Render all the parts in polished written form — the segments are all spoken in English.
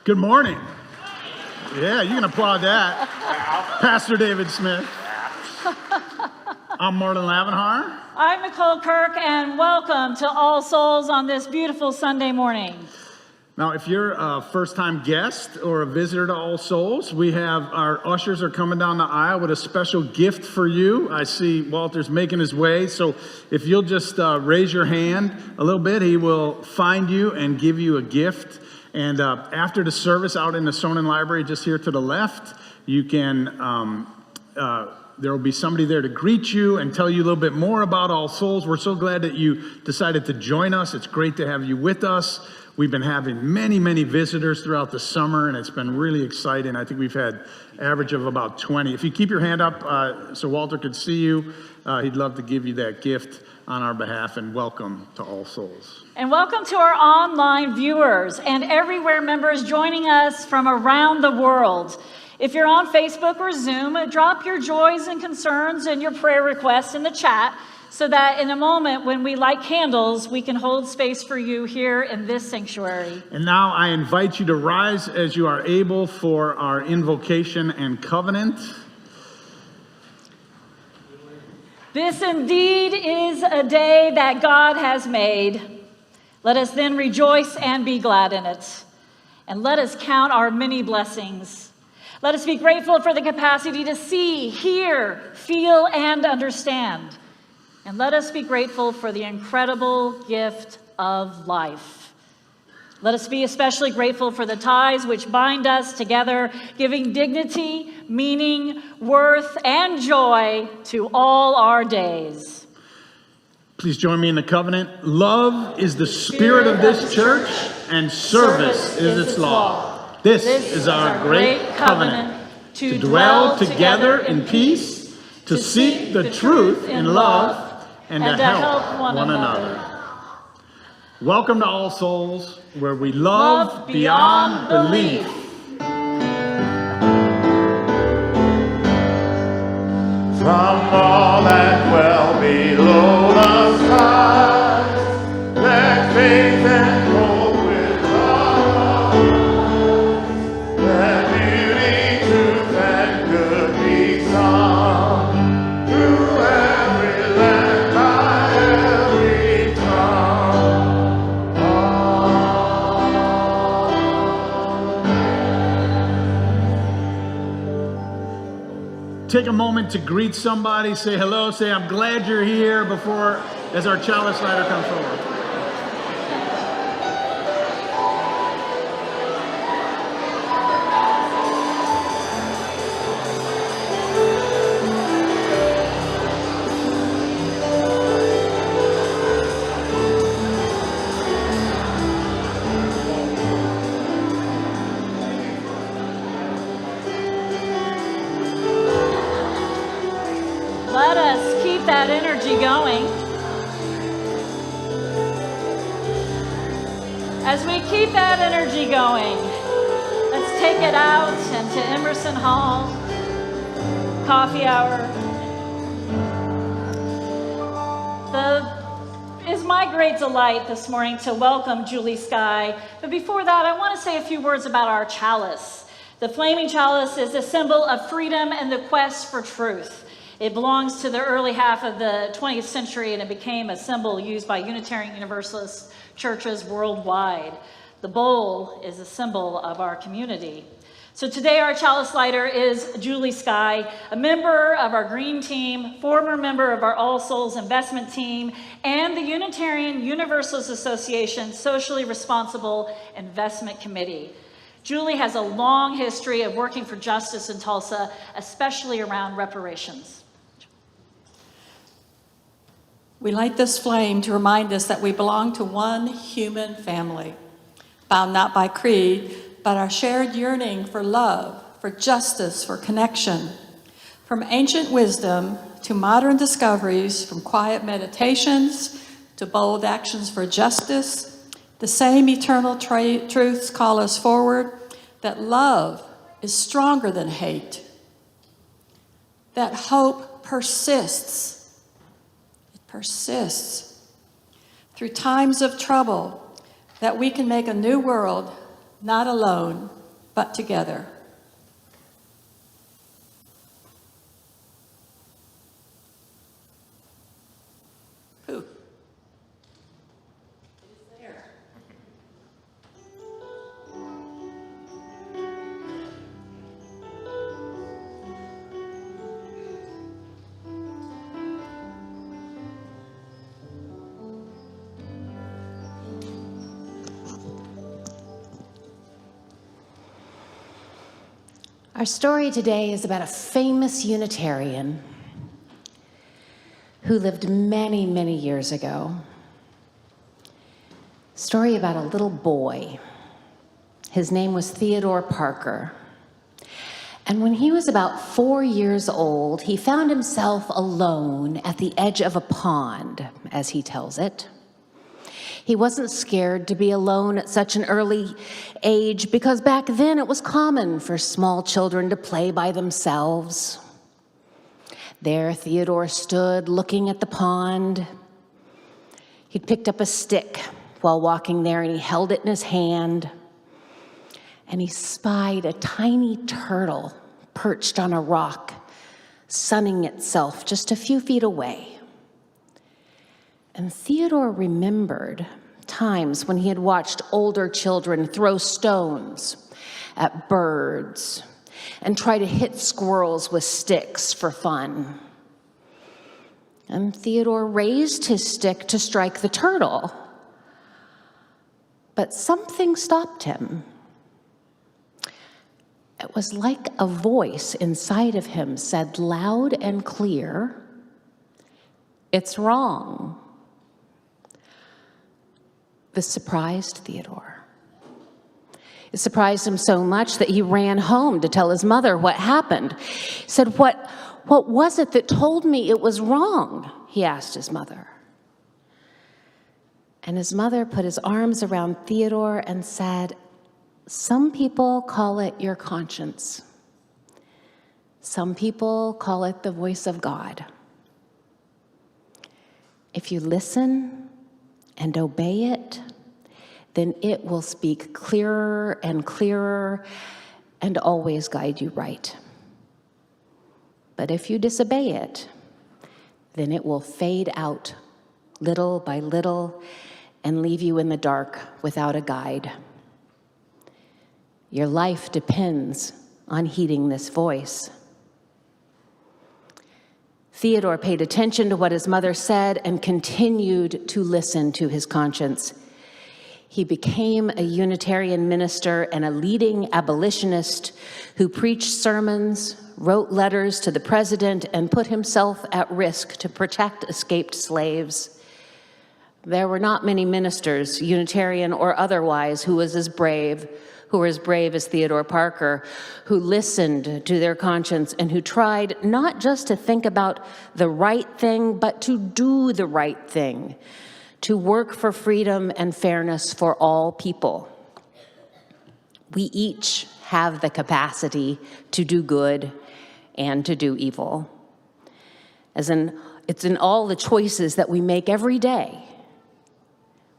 Good morning. Yeah, you can applaud that. Pastor David Smith. I'm Marlon Lavenhar. I'm Nicole Kirk, and welcome to All Souls on this beautiful Sunday morning. Now, if you're a first-time guest or a visitor to All Souls, we have our ushers are coming down the aisle with a special gift for you. I see Walter's making his way, so if you'll just raise your hand a little bit, he will find you and give you a gift. And after the service out in the Sonnen Library, just here to the left, you can, there will be somebody there to greet you and tell you a little bit more about All Souls. We're so glad that you decided to join us. It's great to have you with us. We've been having many, many visitors throughout the summer, and it's been really exciting. I think we've had average of about 20. If you keep your hand up so Walter could see you, he'd love to give you that gift on our behalf, and welcome to All Souls. And welcome to our online viewers and everywhere members joining us from around the world. If you're on Facebook or Zoom, drop your joys and concerns and your prayer requests in the chat so that in a moment when we light candles, we can hold space for you here in this sanctuary. And now I invite you to rise as you are able for our invocation and covenant. This indeed is a day that God has made. Let us then rejoice and be glad in it. And let us count our many blessings. Let us be grateful for the capacity to see, hear, feel, and understand. And let us be grateful for the incredible gift of life. Let us be especially grateful for the ties which bind us together, giving dignity, meaning, worth, and joy to all our days. Please join me in the covenant. Love is the spirit of this church, and service is its law. This is our great covenant, to dwell together in peace, to seek the truth in love, and to help one another. Welcome to All Souls, where we love beyond belief. From all that dwell below the skies, let faith and hope with love, let beauty, truth, and good be sung through every land by every tongue. Take a moment to greet somebody, say hello, say I'm glad you're here before, as our chalice lighter comes forward. Let us keep that energy going. As we keep that energy going, let's take it out into Emerson Hall, coffee hour. It's my great delight this morning to welcome Julie Skye. But before that, I want to say a few words about our chalice. The flaming chalice is a symbol of freedom and the quest for truth. It belongs to the early half of the 20th century, and it became a symbol used by Unitarian Universalist churches worldwide. The bowl is a symbol of our community. So today our chalice lighter is Julie Skye, a member of our Green Team, former member of our All Souls investment team, and the Unitarian Universalist Association Socially Responsible Investment Committee. Julie has a long history of working for justice in Tulsa, especially around reparations. We light this flame to remind us that we belong to one human family, bound not by creed, but our shared yearning for love, for justice, for connection. From ancient wisdom to modern discoveries, from quiet meditations to bold actions for justice, the same eternal truths call us forward, that love is stronger than hate, that hope persists. Persists through times of trouble, that we can make a new world not alone, but together. Who? There. Our story today is about a famous Unitarian who lived many, many years ago. Story about a little boy. His name was Theodore Parker. And when he was about 4 years old, he found himself alone at the edge of a pond, as he tells it. He wasn't scared to be alone at such an early age because back then it was common for small children to play by themselves. There Theodore stood looking at the pond. He'd picked up a stick while walking there and he held it in his hand. And he spied a tiny turtle perched on a rock, sunning itself just a few feet away. And Theodore remembered times when he had watched older children throw stones at birds and try to hit squirrels with sticks for fun. And Theodore raised his stick to strike the turtle, but something stopped him. It was like a voice inside of him said loud and clear, "It's wrong." This surprised Theodore. It surprised him so much that he ran home to tell his mother what happened. He said, What was it that told me it was wrong?" he asked his mother. And his mother put his arms around Theodore and said, "Some people call it your conscience. Some people call it the voice of God. If you listen and obey it, then it will speak clearer and clearer and always guide you right. But if you disobey it, then it will fade out little by little and leave you in the dark without a guide. Your life depends on heeding this voice." Theodore paid attention to what his mother said and continued to listen to his conscience. He became a Unitarian minister and a leading abolitionist who preached sermons, wrote letters to the president, and put himself at risk to protect escaped slaves. There were not many ministers, Unitarian or otherwise, who were as brave as Theodore Parker, who listened to their conscience and who tried not just to think about the right thing, but to do the right thing, to work for freedom and fairness for all people. We each have the capacity to do good and to do evil. It's in all the choices that we make every day.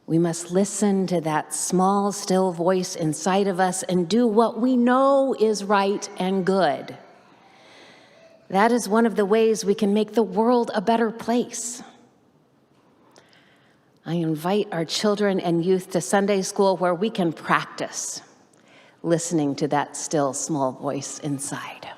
We must listen to that small, still voice inside of us and do what we know is right and good. That is one of the ways we can make the world a better place. I invite our children and youth to Sunday school where we can practice listening to that still, small voice inside.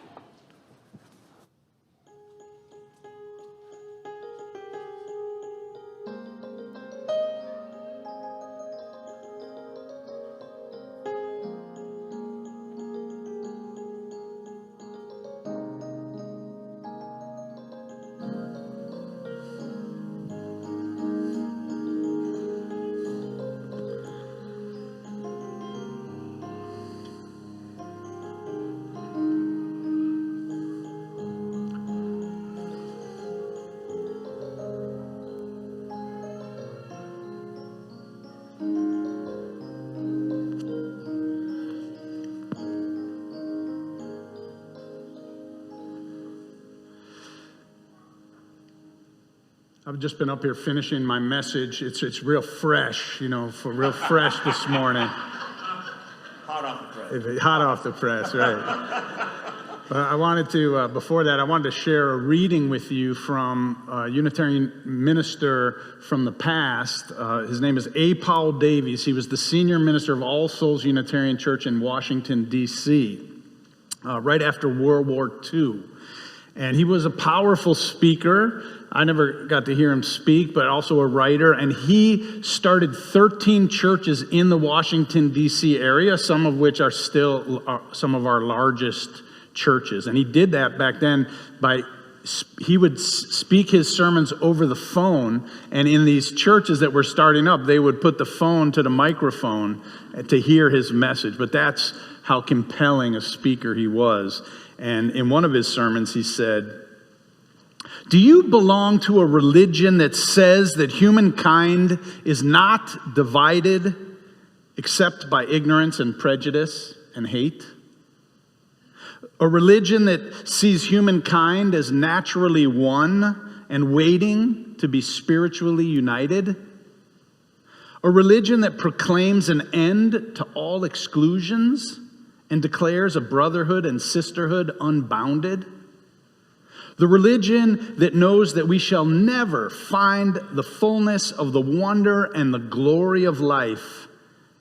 I've just been up here finishing my message. It's real fresh, real fresh this morning. Hot off the press. Hot off the press, right. I wanted to, before that, I wanted to share a reading with you from a Unitarian minister from the past. His name is A. Powell Davies. He was the senior minister of All Souls Unitarian Church in Washington, D.C., right after World War II. And he was a powerful speaker. I never got to hear him speak, but also a writer. And he started 13 churches in the Washington, D.C. area, some of which are still some of our largest churches. And he did that back then he would speak his sermons over the phone. And in these churches that were starting up, they would put the phone to the microphone to hear his message. But that's how compelling a speaker he was. And in one of his sermons, he said, "Do you belong to a religion that says that humankind is not divided except by ignorance and prejudice and hate? A religion that sees humankind as naturally one and waiting to be spiritually united? A religion that proclaims an end to all exclusions and declares a brotherhood and sisterhood unbounded? The religion that knows that we shall never find the fullness of the wonder and the glory of life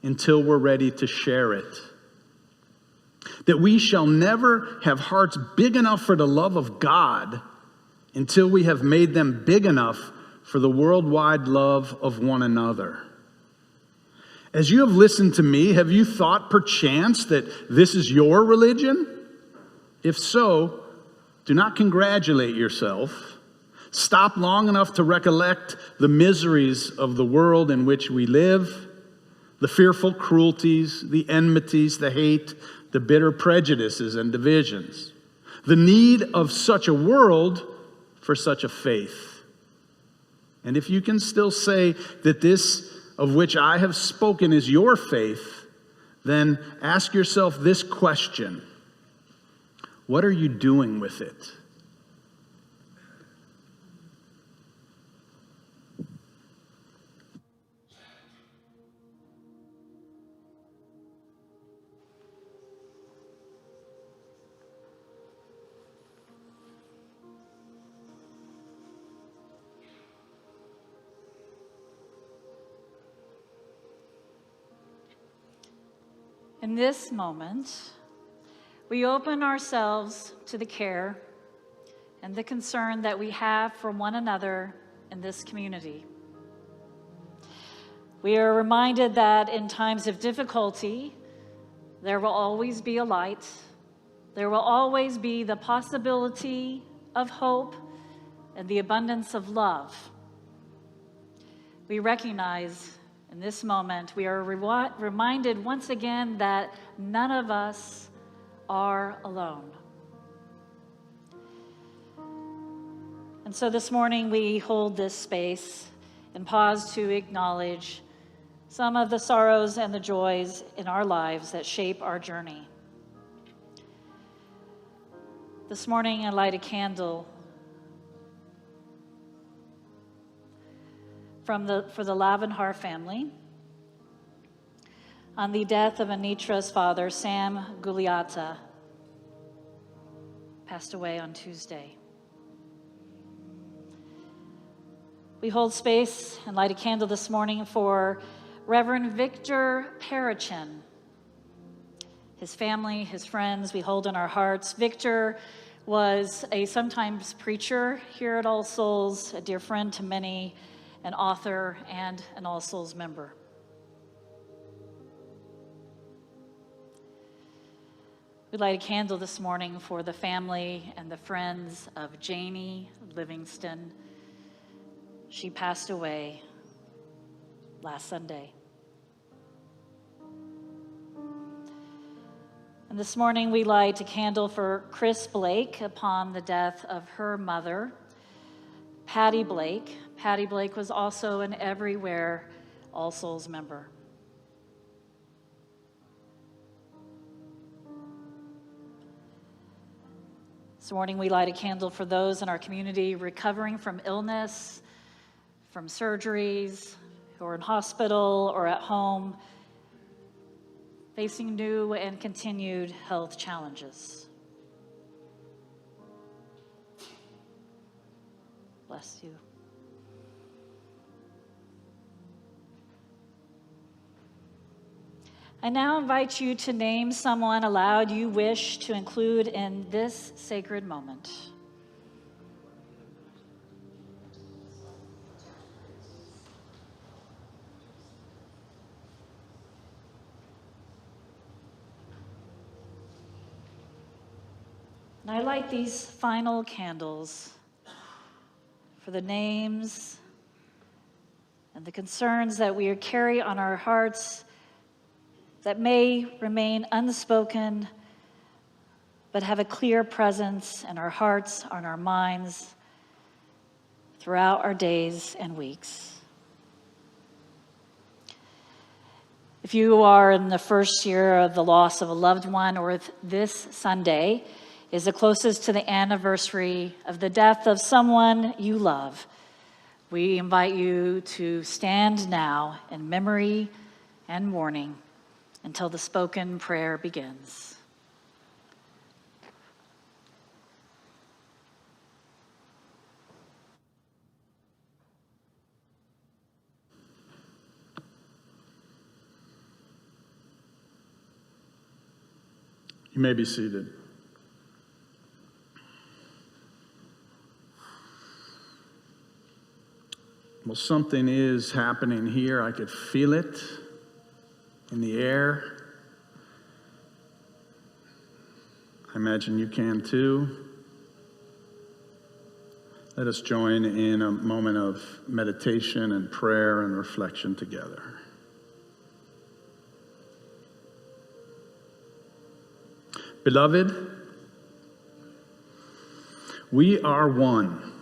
until we're ready to share it. That we shall never have hearts big enough for the love of God until we have made them big enough for the worldwide love of one another. As you have listened to me, have you thought perchance that this is your religion? If so, do not congratulate yourself. Stop long enough to recollect the miseries of the world in which we live, the fearful cruelties, the enmities, the hate, the bitter prejudices and divisions, the need of such a world for such a faith. And if you can still say that this of which I have spoken is your faith, then ask yourself this question: what are you doing with it? In this moment, we open ourselves to the care and the concern that we have for one another in this community. We are reminded that in times of difficulty, there will always be a light. There will always be the possibility of hope and the abundance of love. We recognize in this moment, we are reminded once again that none of us are alone. And so this morning we hold this space and pause to acknowledge some of the sorrows and the joys in our lives that shape our journey. This morning I light a candle for the Lavenhar family on the death of Anitra's father, Sam Guliata, passed away on Tuesday. We hold space and light a candle this morning for Reverend Victor Parachin. His family, his friends, we hold in our hearts. Victor was a sometimes preacher here at All Souls, a dear friend to many, an author, and an All Souls member. We light a candle this morning for the family and the friends of Janie Livingston. She passed away last Sunday. And this morning we light a candle for Chris Blake upon the death of her mother, Patty Blake. Patty Blake was also an Everywhere All Souls member. This morning we light a candle for those in our community recovering from illness, from surgeries, who are in hospital or at home, facing new and continued health challenges. Bless you. I now invite you to name someone aloud you wish to include in this sacred moment. And I light these final candles for the names and the concerns that we carry on our hearts that may remain unspoken, but have a clear presence in our hearts, on our minds, throughout our days and weeks. If you are in the first year of the loss of a loved one, or if this Sunday is the closest to the anniversary of the death of someone you love, we invite you to stand now in memory and mourning until the spoken prayer begins. You may be seated. Well, something is happening here. I could feel it in the air. I imagine you can too. Let us join in a moment of meditation and prayer and reflection together. Beloved, we are one,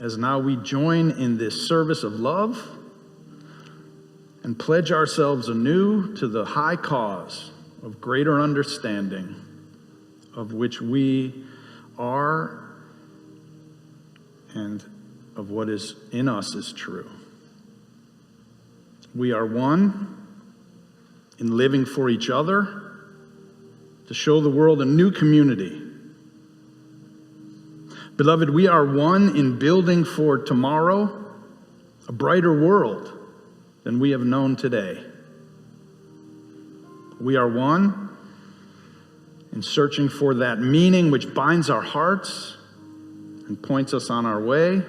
as now we join in this service of love and pledge ourselves anew to the high cause of greater understanding of which we are and of what is in us is true. We are one in living for each other to show the world a new community. Beloved, we are one in building for tomorrow a brighter world than we have known today. We are one in searching for that meaning which binds our hearts and points us on our way.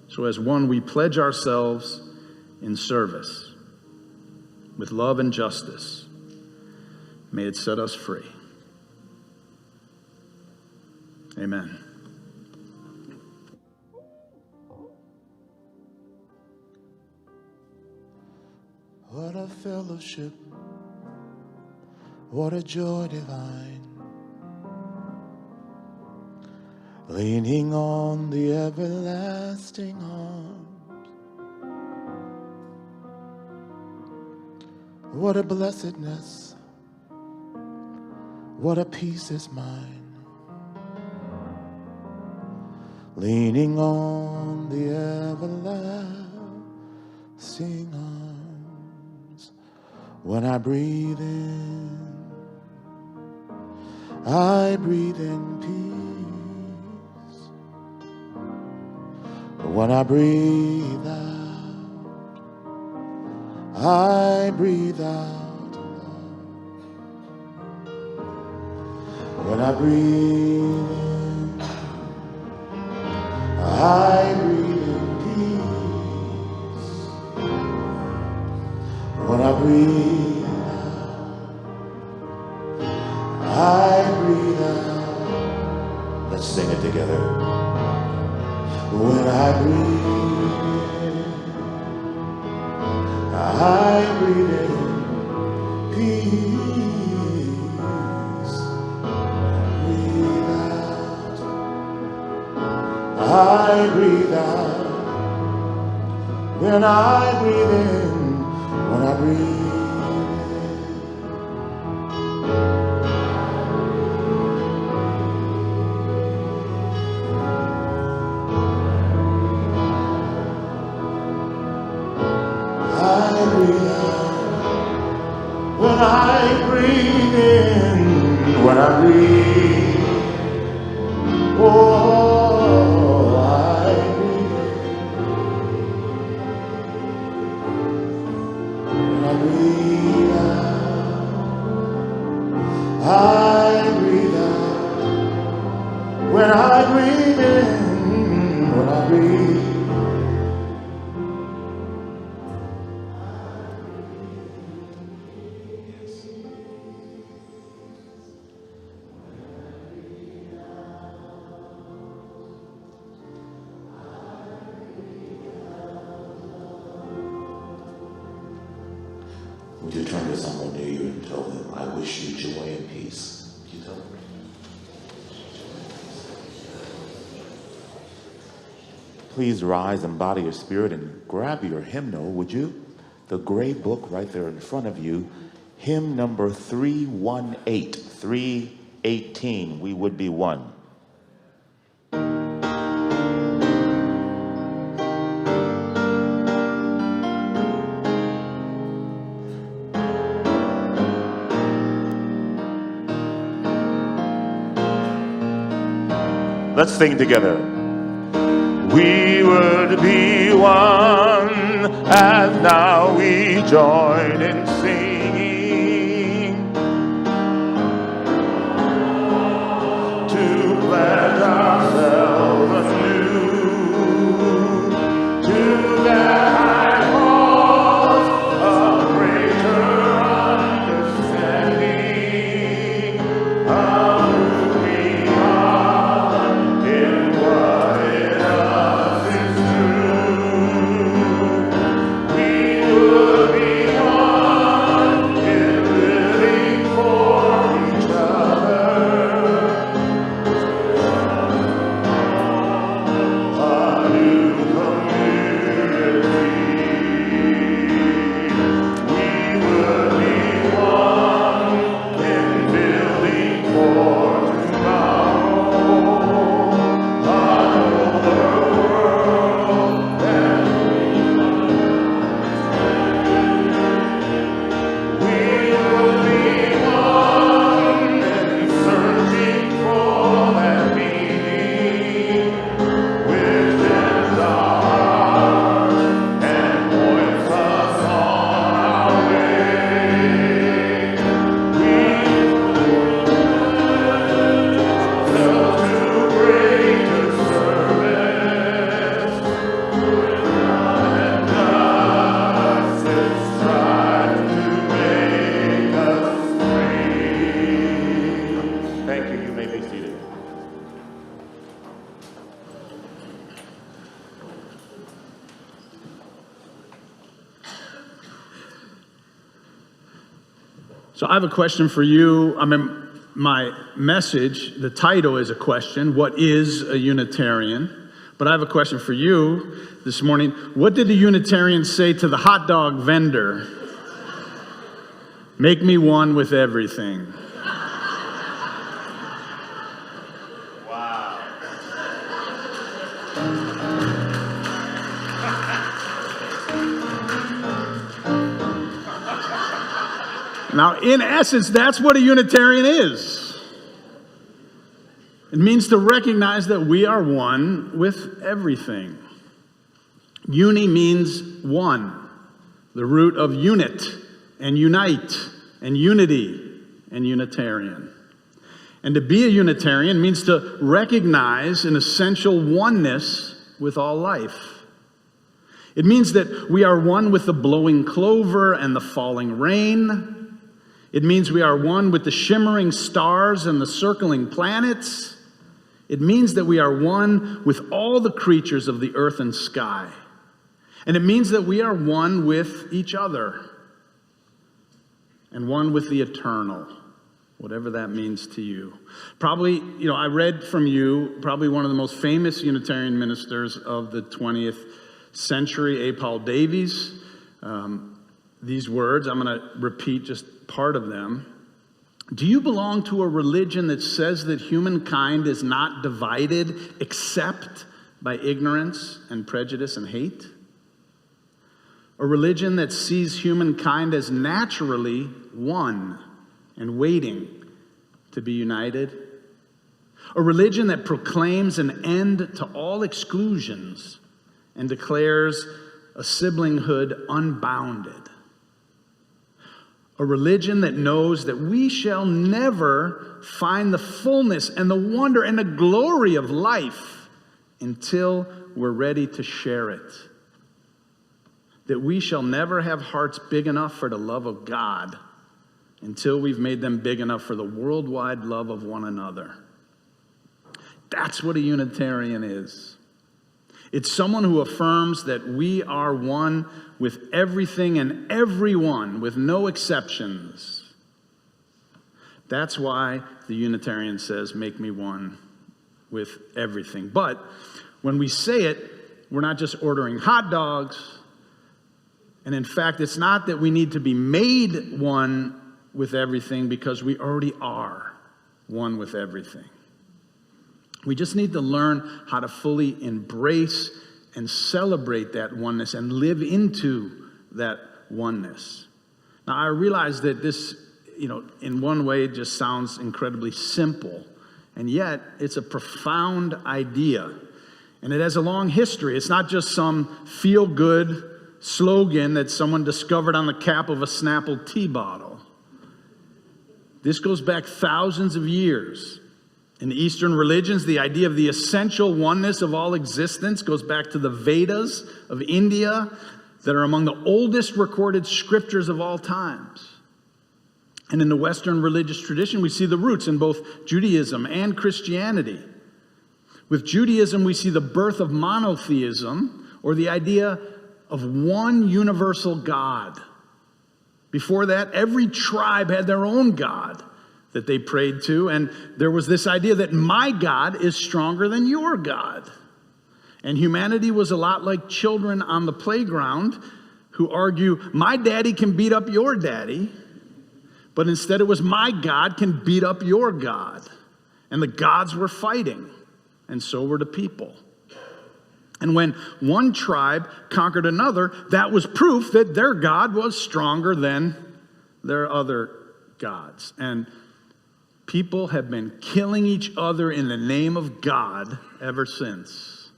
So as one, we pledge ourselves in service with love and justice. May it set us free. Amen. What a fellowship, what a joy divine, leaning on the everlasting arms. What a blessedness, what a peace is mine, leaning on the everlasting arms. When I breathe in, I breathe in peace. When I breathe out, I breathe out love. When I breathe in, I breathe in peace. When I breathe out, I breathe out. Let's sing it together. When I breathe in, I breathe in peace. Breathe out, I breathe out. When I breathe in, when I breathe in, I breathe out. I breathe in, when I breathe, oh, I breathe out, I breathe out, when I breathe in, when I breathe. Would you turn to someone near you and tell them, I wish you joy and peace? Would you tell them? Please rise and bow to your spirit and grab your hymnal, would you? The gray book right there in front of you, hymn number 318, 318, We Would Be One. Let's sing together. We would be one, as now we join in singing, to pledge ourselves anew to that high cause of greater understanding of who we are in what in us is true. We would be one in living for each other. A new community. We would be one in building for tomorrow. A nobler world than we would be one in searching for that meaning which is our heart and points us on our way. We will to greater service and justice strive to make us free. Thank you. You may be seated. So I have a question for you. I mean, my message, the title is a question. What is a Unitarian? But I have a question for you this morning. What did the Unitarian say to the hot dog vendor? Make me one with everything. Now, in essence, that's what a Unitarian is. It means to recognize that we are one with everything. Uni means one, the root of unit and unite and unity and Unitarian. And to be a Unitarian means to recognize an essential oneness with all life. It means that we are one with the blowing clover and the falling rain. It means we are one with the shimmering stars and the circling planets. It means that we are one with all the creatures of the earth and sky. And it means that we are one with each other and one with the eternal, whatever that means to you. Probably, I read from you, probably one of the most famous Unitarian ministers of the 20th century, A. Paul Davies. These words, I'm going to repeat just part of them. Do you belong to a religion that says that humankind is not divided except by ignorance and prejudice and hate? A religion that sees humankind as naturally one and waiting to be united. A religion that proclaims an end to all exclusions and declares a siblinghood unbounded. A religion that knows that we shall never find the fullness and the wonder and the glory of life until we're ready to share it. That we shall never have hearts big enough for the love of God until we've made them big enough for the worldwide love of one another. That's what a Unitarian is. It's someone who affirms that we are one with everything and everyone, with no exceptions. That's why the Unitarian says, make me one with everything. But when we say it, we're not just ordering hot dogs. And in fact, it's not that we need to be made one with everything, because we already are one with everything. We just need to learn how to fully embrace and celebrate that oneness and live into that oneness. Now, I realize that this, in one way, it just sounds incredibly simple, and yet it's a profound idea, and it has a long history. It's not just some feel-good slogan that someone discovered on the cap of a Snapple tea bottle. This goes back thousands of years. In Eastern religions, the idea of the essential oneness of all existence goes back to the Vedas of India that are among the oldest recorded scriptures of all times. And in the Western religious tradition, we see the roots in both Judaism and Christianity. With Judaism, we see the birth of monotheism, or the idea of one universal God. Before that, every tribe had their own God that they prayed to, and there was this idea that my God is stronger than your God. And humanity was a lot like children on the playground who argue, my daddy can beat up your daddy, but instead it was my God can beat up your God. And the gods were fighting, and so were the people. And when one tribe conquered another, that was proof that their God was stronger than their other gods. And people have been killing each other in the name of God ever since.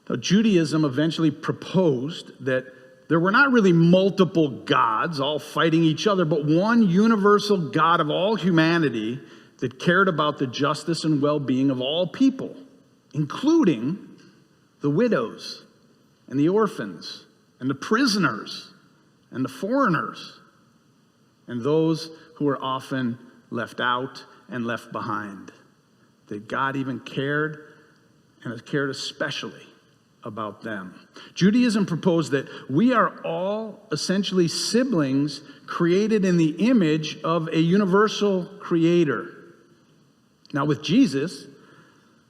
Now, Judaism eventually proposed that there were not really multiple gods all fighting each other, but one universal God of all humanity that cared about the justice and well-being of all people, including the widows and the orphans and the prisoners and the foreigners and those who are often left out and left behind. That God even cared, and has cared especially about them. Judaism proposed that we are all essentially siblings created in the image of a universal creator. Now, with Jesus,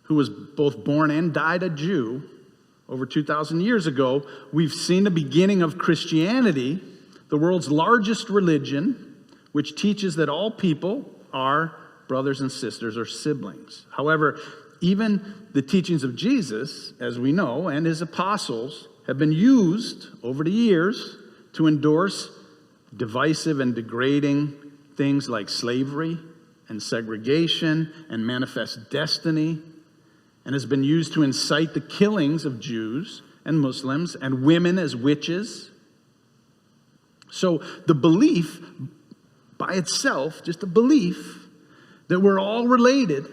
who was both born and died a Jew over 2,000 years ago, we've seen the beginning of Christianity, the world's largest religion, which teaches that all people are brothers and sisters or siblings. However, even the teachings of Jesus, as we know, and his apostles have been used over the years to endorse divisive and degrading things like slavery and segregation and manifest destiny, and has been used to incite the killings of Jews and Muslims and women as witches. So the belief by itself, just a belief that we're all related,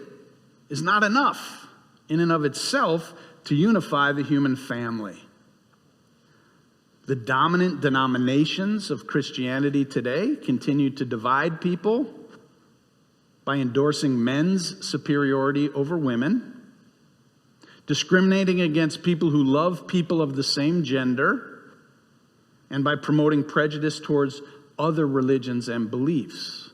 is not enough in and of itself to unify the human family. The dominant denominations of Christianity today continue to divide people by endorsing men's superiority over women, discriminating against people who love people of the same gender, and by promoting prejudice towards other religions and beliefs.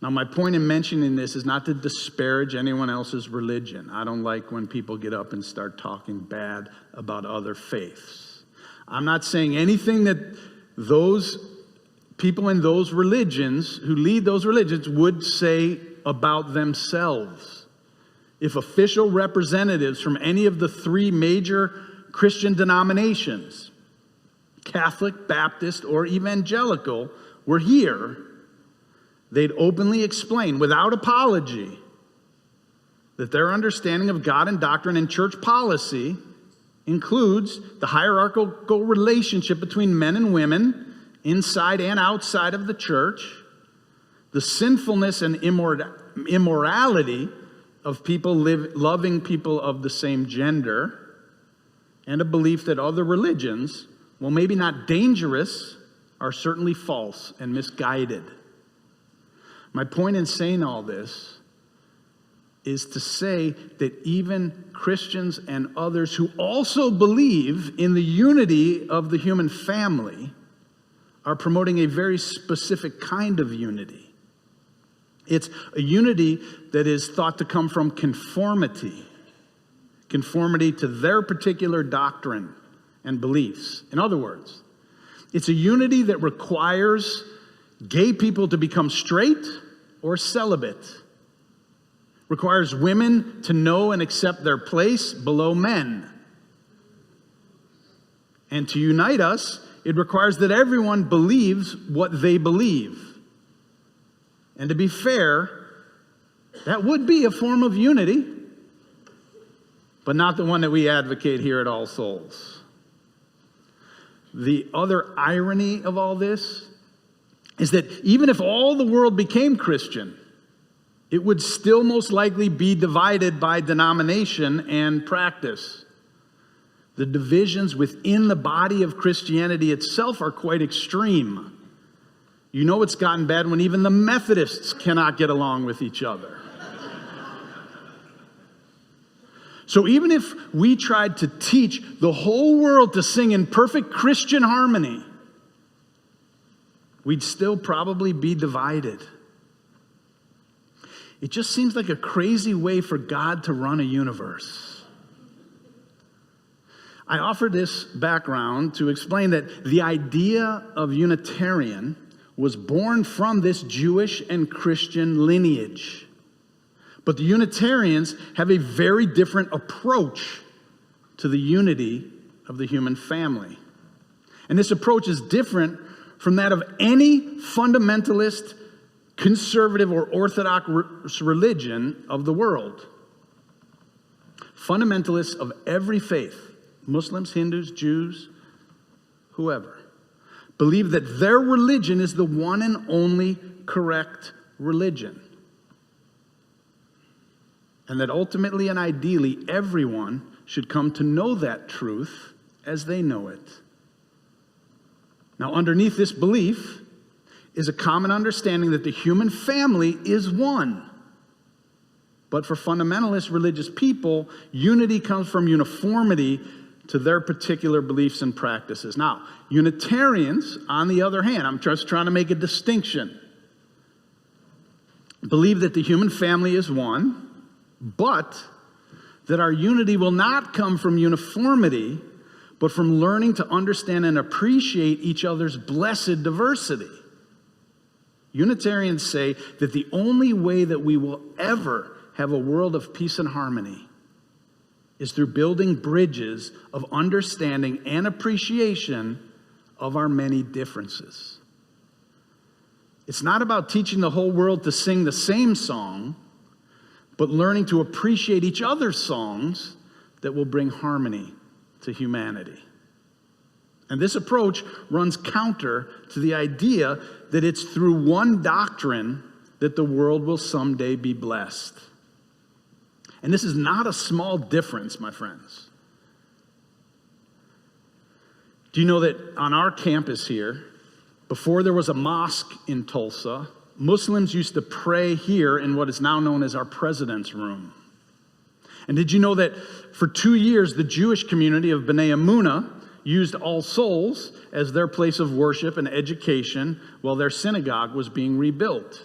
Now, my point in mentioning this is not to disparage anyone else's religion. I don't like when people get up and start talking bad about other faiths. I'm not saying anything that those people in those religions who lead those religions would say about themselves. If official representatives from any of the three major Christian denominations, Catholic, Baptist, or evangelical, were here, they'd openly explain without apology that their understanding of God and doctrine and church policy includes the hierarchical relationship between men and women inside and outside of the church, the sinfulness and immorality of people loving people of the same gender, and a belief that other religions, while maybe not dangerous, are certainly false and misguided. My point in saying all this is to say that even Christians and others who also believe in the unity of the human family are promoting a very specific kind of unity. It's a unity that is thought to come from conformity to their particular doctrine and beliefs. In other words, it's a unity that requires gay people to become straight or celibate, requires women to know and accept their place below men. And to unite us, it requires that everyone believes what they believe. And to be fair, that would be a form of unity, but not the one that we advocate here at All Souls. The other irony of all this is that even if all the world became Christian, it would still most likely be divided by denomination and practice. The divisions within the body of Christianity itself are quite extreme. You know it's gotten bad when even the Methodists cannot get along with each other. So even if we tried to teach the whole world to sing in perfect Christian harmony, we'd still probably be divided. It just seems like a crazy way for God to run a universe. I offer this background to explain that the idea of Unitarian was born from this Jewish and Christian lineage. But the Unitarians have a very different approach to the unity of the human family. And this approach is different from that of any fundamentalist, conservative, or orthodox religion of the world. Fundamentalists of every faith, Muslims, Hindus, Jews, whoever, believe that their religion is the one and only correct religion. And that ultimately and ideally, everyone should come to know that truth as they know it. Now, underneath this belief is a common understanding that the human family is one. But for fundamentalist religious people, unity comes from uniformity to their particular beliefs and practices. Now, Unitarians, on the other hand, I'm just trying to make a distinction, believe that the human family is one, but that our unity will not come from uniformity, but from learning to understand and appreciate each other's blessed diversity. Unitarians say that the only way that we will ever have a world of peace and harmony is through building bridges of understanding and appreciation of our many differences. It's not about teaching the whole world to sing the same song, but learning to appreciate each other's songs that will bring harmony to humanity. And this approach runs counter to the idea that it's through one doctrine that the world will someday be blessed. And this is not a small difference, my friends. Do you know that on our campus here, before there was a mosque in Tulsa, Muslims used to pray here in what is now known as our president's room? And did you know that for 2 years, the Jewish community of B'nai Amunah used All Souls as their place of worship and education while their synagogue was being rebuilt?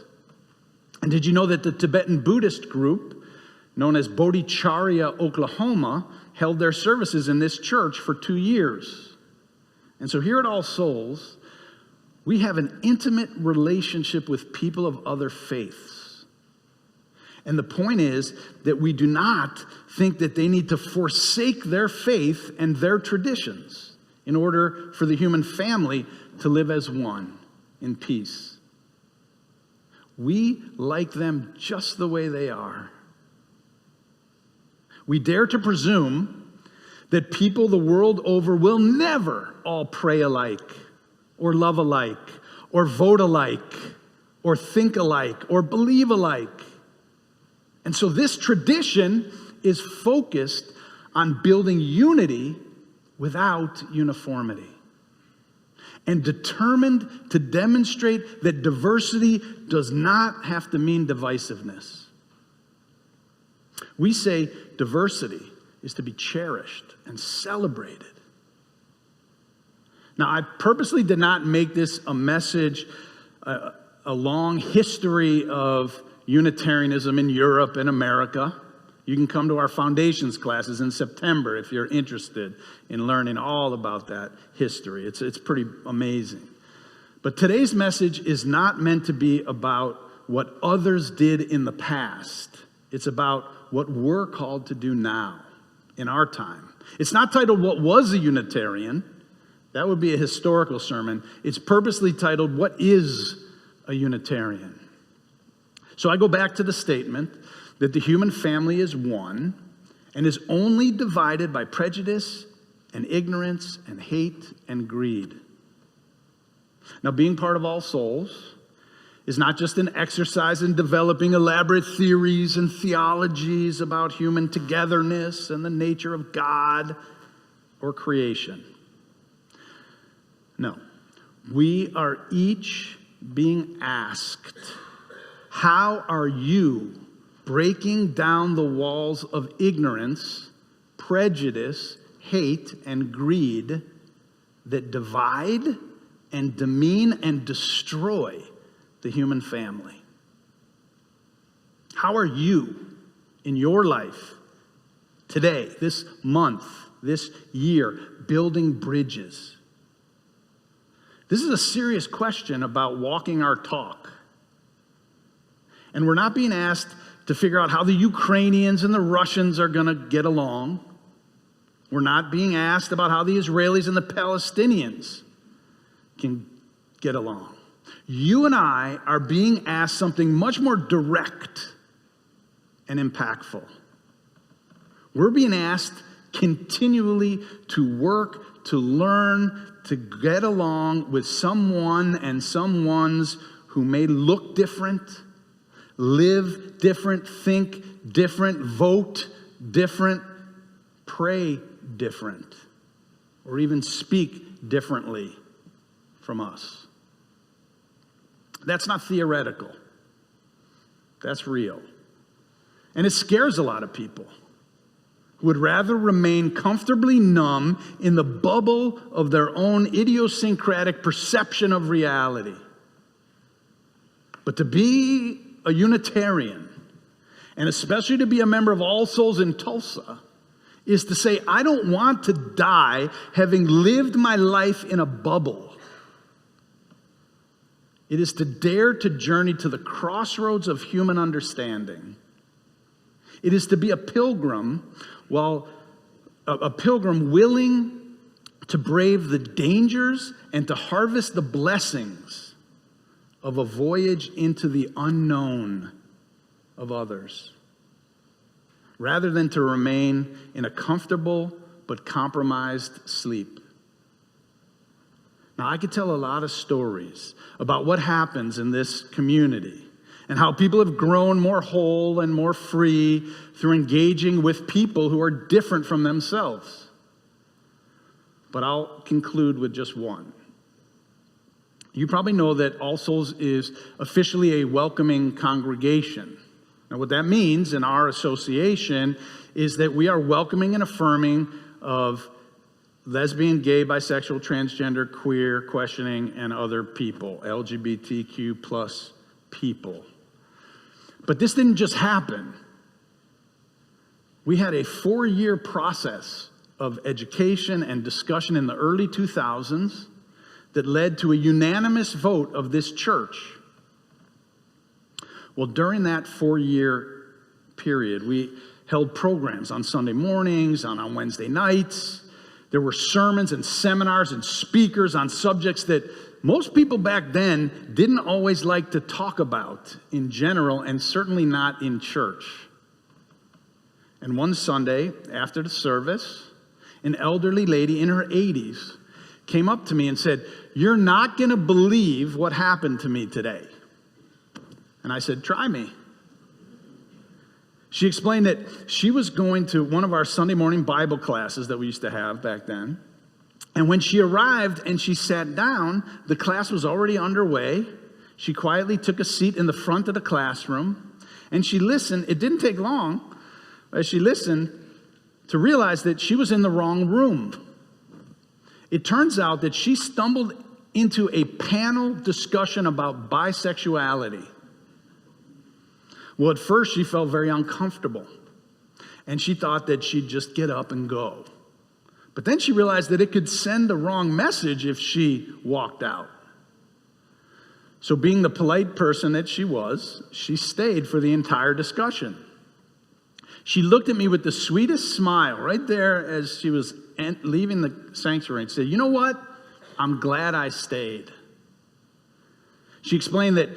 And did you know that the Tibetan Buddhist group, known as Bodhicharya, Oklahoma, held their services in this church for 2 years? And so here at All Souls, we have an intimate relationship with people of other faiths. And the point is that we do not think that they need to forsake their faith and their traditions in order for the human family to live as one in peace. We like them just the way they are. We dare to presume that people the world over will never all pray alike, or love alike, or vote alike, or think alike, or believe alike. And so this tradition is focused on building unity without uniformity, and determined to demonstrate that diversity does not have to mean divisiveness. We say diversity is to be cherished and celebrated. Now, I purposely did not make this a message, a long history of Unitarianism in Europe and America. You can come to our foundations classes in September if you're interested in learning all about that history. It's pretty amazing. But today's message is not meant to be about what others did in the past. It's about what we're called to do now, in our time. It's not titled "What Was a Unitarian?" That would be a historical sermon. It's purposely titled "What is a Unitarian?" So I go back to the statement that the human family is one and is only divided by prejudice and ignorance and hate and greed. Now, being part of All Souls is not just an exercise in developing elaborate theories and theologies about human togetherness and the nature of God or creation. No, we are each being asked, how are you breaking down the walls of ignorance, prejudice, hate, and greed that divide and demean and destroy the human family? How are you in your life today, this month, this year, building bridges? This is a serious question about walking our talk. And we're not being asked to figure out how the Ukrainians and the Russians are going to get along. We're not being asked about how the Israelis and the Palestinians can get along. You and I are being asked something much more direct and impactful. We're being asked continually to work, to learn, to get along with someone and someones who may look different, live different, think different, vote different, pray different, or even speak differently from us. That's not theoretical. That's real. And it scares a lot of people who would rather remain comfortably numb in the bubble of their own idiosyncratic perception of reality. But to be a Unitarian, and especially to be a member of All Souls in Tulsa, is to say, I don't want to die having lived my life in a bubble. It is to dare to journey to the crossroads of human understanding. It is to be a pilgrim, a pilgrim willing to brave the dangers and to harvest the blessings of a voyage into the unknown of others, rather than to remain in a comfortable but compromised sleep. Now, I could tell a lot of stories about what happens in this community and how people have grown more whole and more free through engaging with people who are different from themselves. But I'll conclude with just one. You probably know that All Souls is officially a welcoming congregation. Now, what that means in our association is that we are welcoming and affirming of lesbian, gay, bisexual, transgender, queer, questioning, and other people, LGBTQ plus people. But this didn't just happen. We had a 4-year process of education and discussion in the early 2000s that led to a unanimous vote of this church. Well, during that 4-year period. We held programs on Sunday mornings, on Wednesday nights. There were sermons and seminars and speakers on subjects that most people back then didn't always like to talk about in general, and certainly not in church. And one Sunday, after the service, an elderly lady in her 80s came up to me and said, "You're not going to believe what happened to me today." And I said, "Try me." She explained that she was going to one of our Sunday morning Bible classes that we used to have back then. And when she arrived and she sat down, the class was already underway. She quietly took a seat in the front of the classroom, and she listened. It didn't take long as she listened to realize that she was in the wrong room. It turns out that she stumbled into a panel discussion about bisexuality. Well, at first she felt very uncomfortable, and she thought that she'd just get up and go. But then she realized that it could send the wrong message if she walked out. So being the polite person that she was, she stayed for the entire discussion. She looked at me with the sweetest smile right there as she was leaving the sanctuary and said, "You know what? I'm glad I stayed." She explained that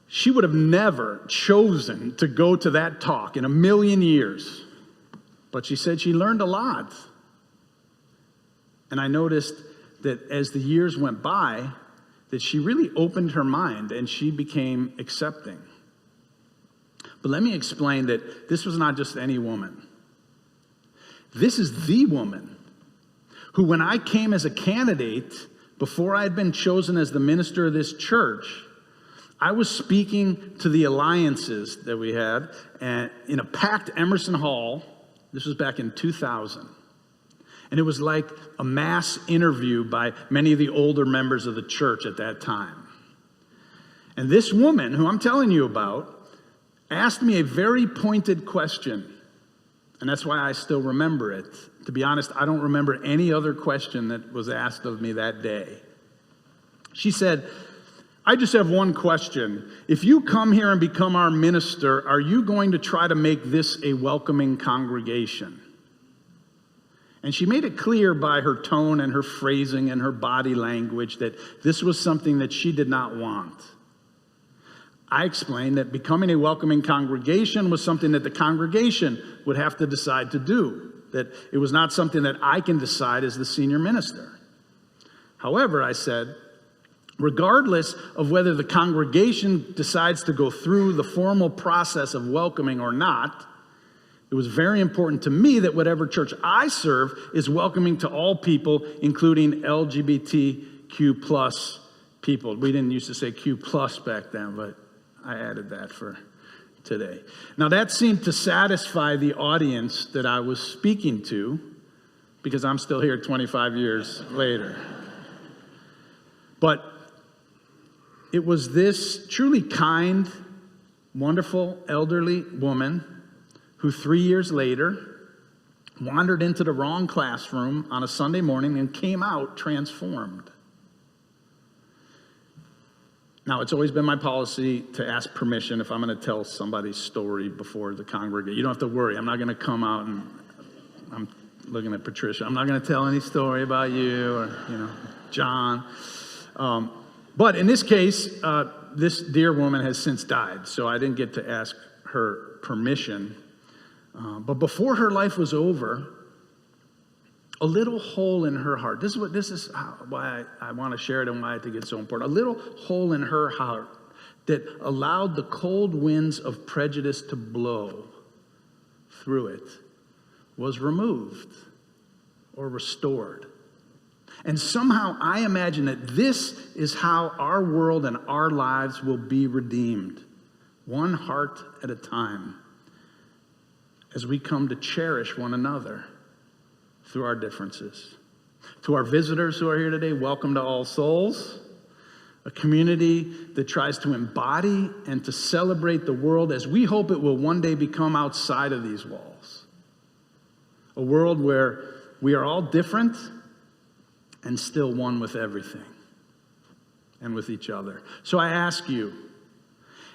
she would have never chosen to go to that talk in a million years. But she said she learned a lot. And I noticed that as the years went by, that she really opened her mind and she became accepting. But let me explain that this was not just any woman. This is the woman who, when I came as a candidate, before I had been chosen as the minister of this church, I was speaking to the alliances that we had in a packed Emerson Hall. This was back in 2000. And it was like a mass interview by many of the older members of the church at that time. And this woman, who I'm telling you about, asked me a very pointed question. And that's why I still remember it. To be honest, I don't remember any other question that was asked of me that day. She said, "I just have one question. If you come here and become our minister, are you going to try to make this a welcoming congregation?" And she made it clear by her tone and her phrasing and her body language that this was something that she did not want. I explained that becoming a welcoming congregation was something that the congregation would have to decide to do, that it was not something that I can decide as the senior minister. However, I said, regardless of whether the congregation decides to go through the formal process of welcoming or not, it was very important to me that whatever church I serve is welcoming to all people, including LGBTQ plus people. We didn't used to say Q plus back then, but I added that for today. Now that seemed to satisfy the audience that I was speaking to, because I'm still here 25 years later. But it was this truly kind, wonderful, elderly woman who 3 years later wandered into the wrong classroom on a Sunday morning and came out transformed. Now, it's always been my policy to ask permission if I'm going to tell somebody's story before the congregation. You don't have to worry. I'm not going to come out and I'm looking at Patricia. I'm not going to tell any story about you or, John. But in this case, this dear woman has since died, so I didn't get to ask her permission. But before her life was over, a little hole in her heart. This is why I want to share it and why I think it's so important. A little hole in her heart that allowed the cold winds of prejudice to blow through it was removed or restored. And somehow I imagine that this is how our world and our lives will be redeemed, one heart at a time, as we come to cherish one another through our differences. To our visitors who are here today, welcome to All Souls, a community that tries to embody and to celebrate the world as we hope it will one day become outside of these walls. A world where we are all different and still one with everything and with each other. So I ask you,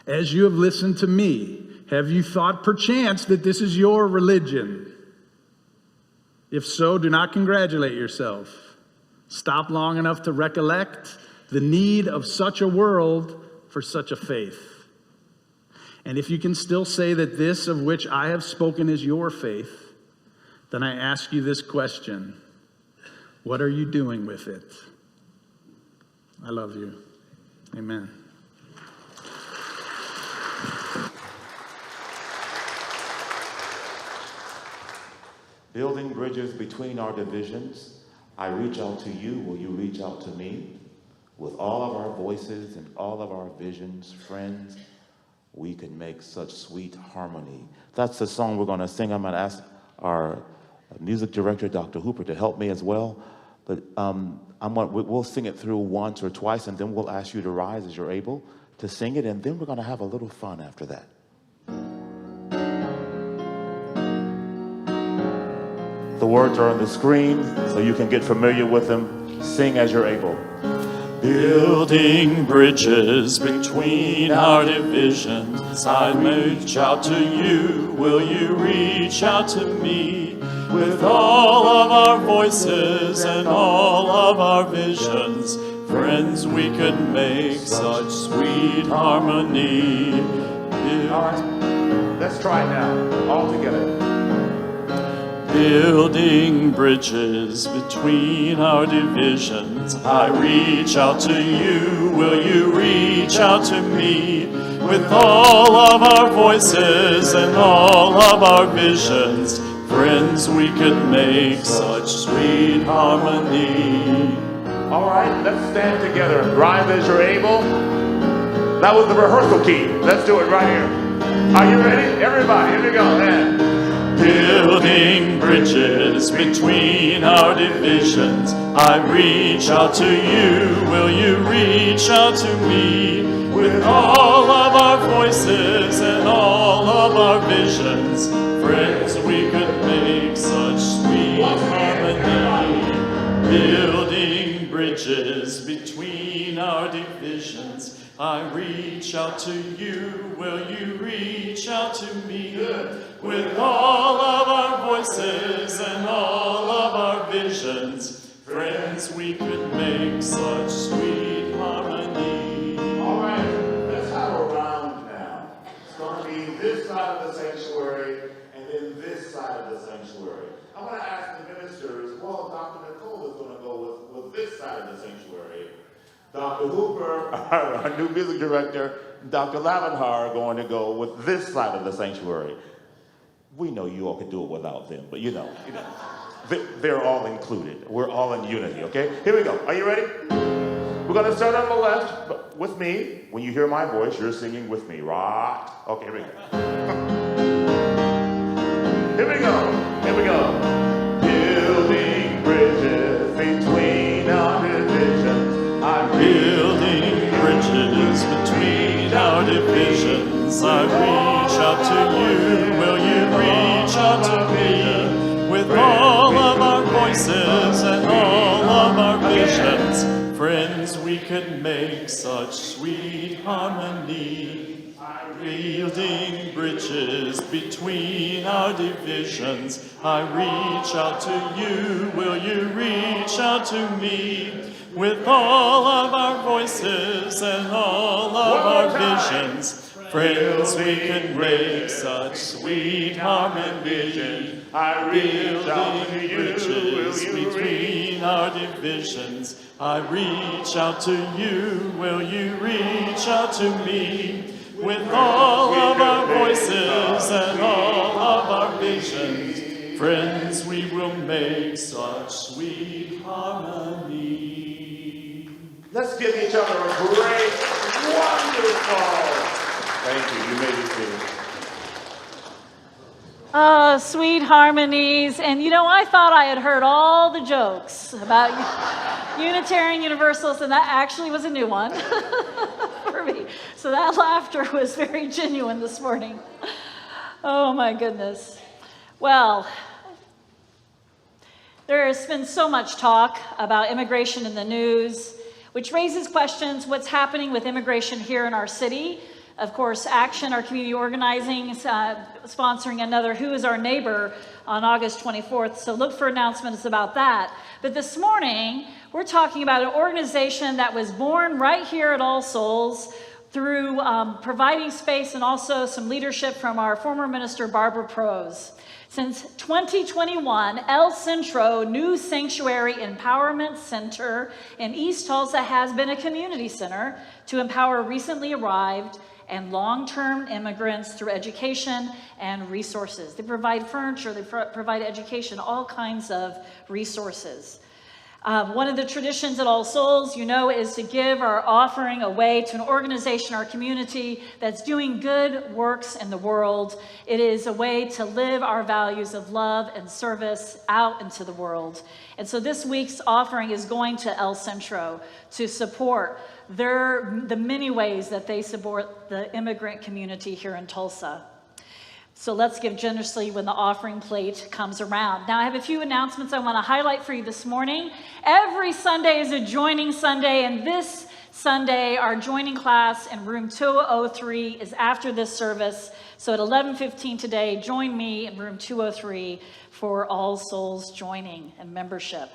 As you have listened to me, have you thought perchance that this is your religion? If so, do not congratulate yourself. Stop long enough to recollect the need of such a world for such a faith. And if you can still say that this of which I have spoken is your faith, then I ask you this question: what are you doing with it? I love you. Amen. Building bridges between our divisions, I reach out to you, will you reach out to me? With all of our voices and all of our visions, friends, we can make such sweet harmony. That's the song we're going to sing. I'm going to ask our music director, Dr. Hooper, to help me as well. But we'll sing it through once or twice, and then we'll ask you to rise as you're able to sing it, and then we're going to have a little fun after that. The words are on the screen, so you can get familiar with them. Sing as you're able. Building bridges between our divisions, I reach out to you, will you reach out to me? With all of our voices and all of our visions, friends, we could make such sweet harmony. All right, let's try it now, all together. Building bridges between our divisions, I reach out to you, will you reach out to me? With all of our voices and all of our visions, friends, we could make such sweet harmony. All right, let's stand together. Rise as you're able. That was the rehearsal key. Let's do it right here. Are you ready? Everybody, here we go. And building bridges between our divisions, I reach out to you, will you reach out to me? With all of our voices and all of our visions, friends, we could make such sweet harmony. Building bridges between our divisions, I reach out to you, will you reach out to me? With all of our voices and all of our visions, friends, we could make such sweet harmony. all right, let's have a round now. It's going to be this side of the sanctuary and then this side of the sanctuary. I'm going to ask the ministers, well, Dr. Nicole is going to go with this side of the sanctuary. Dr. Hooper, our new music director, Dr. Lavenhar are going to go with this side of the sanctuary. We know you all could do it without them, but you know, they're all included. We're all in unity, okay? Here we go. Are you ready? We're going to start on the left but with me. When you hear my voice, you're singing with me, right? Okay, here we go. Here we go. Here we go. Building bridges between our divisions. I'm Building bridges between our divisions, I reach out to you, will you reach out to me? With all of our voices and all of our visions, friends, we could make such sweet harmony. Building bridges between our divisions, I reach out to you, will you reach out to me? With all of our voices and all of our visions, friends, we can make such sweet harmony. Building bridges between our divisions, I reach out to you, will you reach out to me? With all of our voices and all of our visions, friends, we will make such sweet harmony. Let's give each other a great, wonderful. Thank you. You made it good. Oh, sweet harmonies. And you know, I thought I had heard all the jokes about Unitarian Universalists, and that actually was a new one for me. So that laughter was very genuine this morning. Oh my goodness. Well, there has been so much talk about immigration in the news, which raises questions: what's happening with immigration here in our city? Of course, Action, our community organizing, is sponsoring another Who is Our Neighbor on August 24th. So look for announcements about that. But this morning, we're talking about an organization that was born right here at All Souls through providing space and also some leadership from our former minister, Barbara Prose. Since 2021, El Centro New Sanctuary Empowerment Center in East Tulsa has been a community center to empower recently arrived and long-term immigrants through education and resources. They provide furniture, they provide education, all kinds of resources. One of the traditions at All Souls, you know, is to give our offering away to an organization, our community, that's doing good works in the world. It is a way to live our values of love and service out into the world. And so this week's offering is going to El Centro to support the many ways that they support the immigrant community here in Tulsa. So let's give generously when the offering plate comes around. Now I have a few announcements I want to highlight for you this morning. Every Sunday is a joining Sunday, and this Sunday our joining class in room 203 is after this service. So at 11:15 today, join me in room 203 for All Souls joining and membership.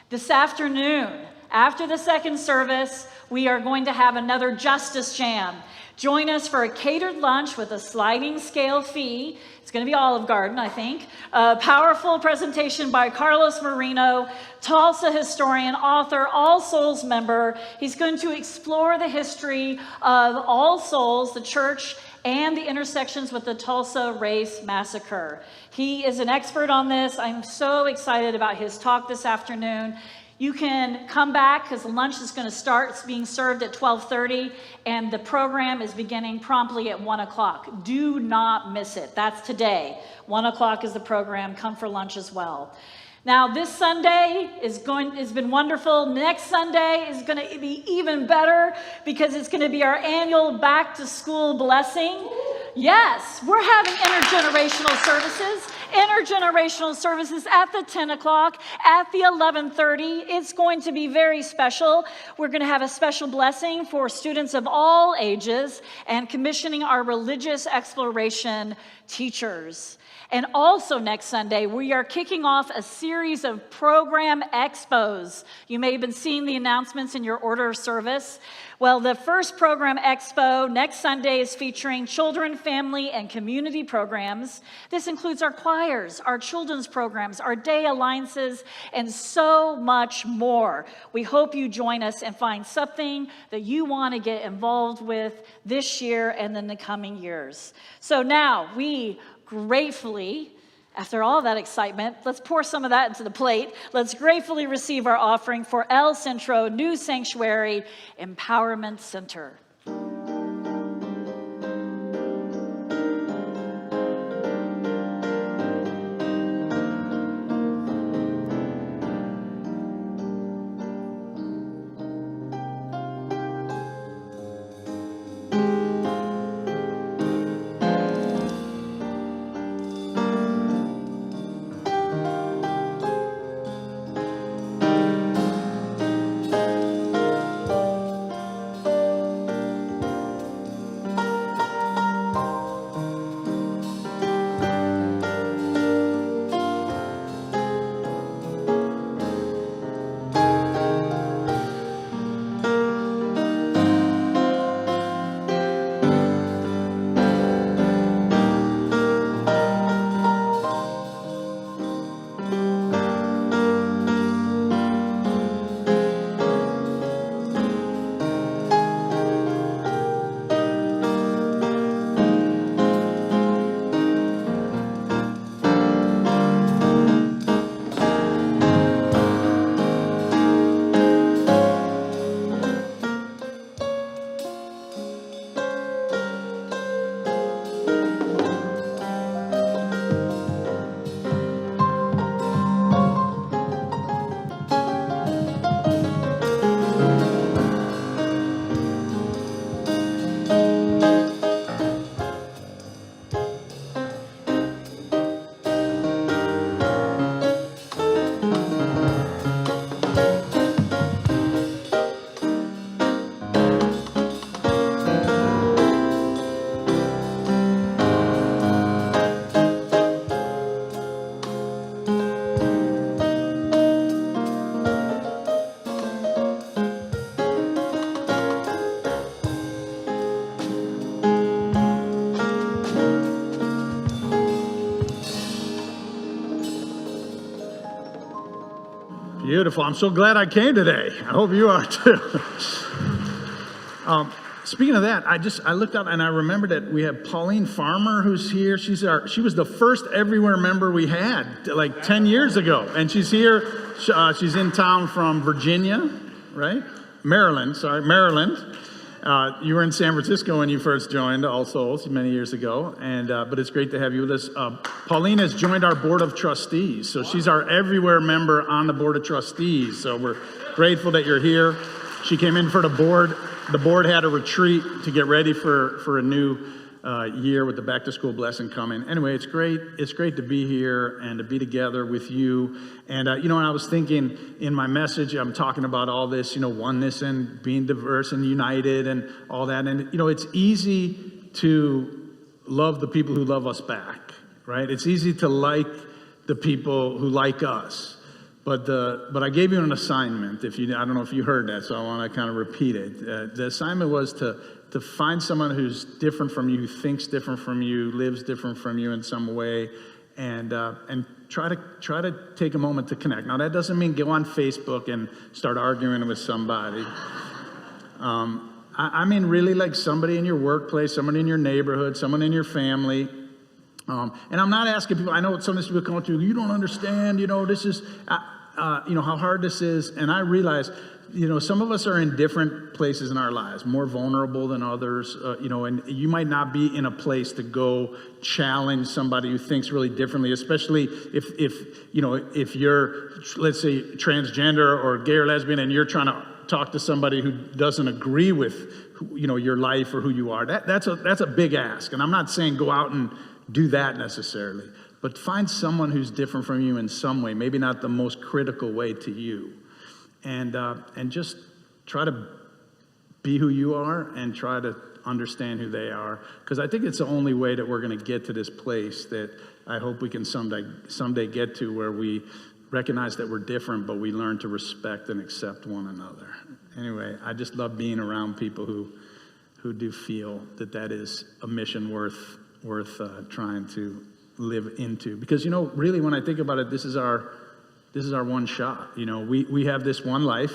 This afternoon, after the second service, we are going to have another Justice Jam. Join us for a catered lunch with a sliding scale fee. It's going to be Olive Garden, I think. A powerful presentation by Carlos Marino, Tulsa historian, author, All Souls member. He's going to explore the history of All Souls, the church, and the intersections with the Tulsa Race Massacre. He is an expert on this. I'm so excited about his talk this afternoon. You can come back because lunch is going to start. It's being served at 12:30, and the program is beginning promptly at 1 o'clock. Do not miss it. That's today. 1 o'clock is the program. Come for lunch as well. Now, this Sunday has been wonderful. Next Sunday is going to be even better because it's going to be our annual back to school blessing. Yes, we're having intergenerational services at the 10 o'clock, at the 11:30. It's going to be very special. We're going to have a special blessing for students of all ages and commissioning our religious exploration teachers. And also next Sunday, we are kicking off a series of program expos. You may have been seeing the announcements in your order of service. Well, the first program expo next Sunday is featuring children, family, and community programs. This includes our choirs, our children's programs, our day alliances, and so much more. We hope you join us and find something that you want to get involved with this year and in the coming years. So now we gratefully, after all that excitement, let's pour some of that into the plate. Let's gratefully receive our offering for El Centro New Sanctuary Empowerment Center. beautiful. I'm so glad I came today. I hope you are too. Speaking of that, I looked up and I remembered that we have Pauline Farmer who's here. She was the first Everywhere member we had like 10 years ago. And she's here. She's in town from Virginia, right? Maryland. You were in San Francisco when you first joined All Souls many years ago. But it's great to have you with us. Pauline has joined our board of trustees. So she's our Everywhere member on the board of trustees. So we're grateful that you're here. She came in for the board. The board had a retreat to get ready for a new year with the back to school blessing coming. Anyway, it's great. It's great to be here and to be together with you. And, I was thinking in my message, I'm talking about all this, oneness and being diverse and united and all that. And, it's easy to love the people who love us back, right? It's easy to like the people who like us. But I gave you an assignment. I don't know if you heard that, so I want to kind of repeat it. The assignment was to find someone who's different from you, who thinks different from you, lives different from you in some way, and try to take a moment to connect. Now that doesn't mean go on Facebook and start arguing with somebody. I mean really like somebody in your workplace, someone in your neighborhood, someone in your family. And I'm not asking people, I know some of these people come to you don't understand, this is, how hard this is. And I realize, some of us are in different places in our lives, more vulnerable than others, and you might not be in a place to go challenge somebody who thinks really differently, especially if you're, let's say, transgender or gay or lesbian, and you're trying to talk to somebody who doesn't agree with, your life or who you are. That's a big ask. And I'm not saying go out and do that necessarily, but find someone who's different from you in some way, maybe not the most critical way to you, and just try to be who you are and try to understand who they are, because I think it's the only way that we're going to get to this place that I hope we can someday get to, where we recognize that we're different, but we learn to respect and accept one another. Anyway, I just love being around people who do feel that is a mission worth trying to live into, because really when I think about it, this is our one shot. We have this one life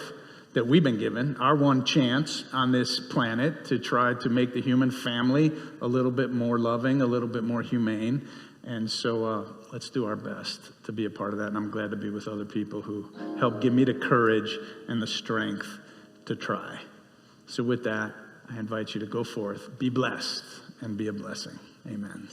that we've been given, our one chance on this planet to try to make the human family a little bit more loving, a little bit more humane. And so let's do our best to be a part of that. And I'm glad to be with other people who help give me the courage and the strength to try. So with that, I invite you to go forth, be blessed, and be a blessing. Amen.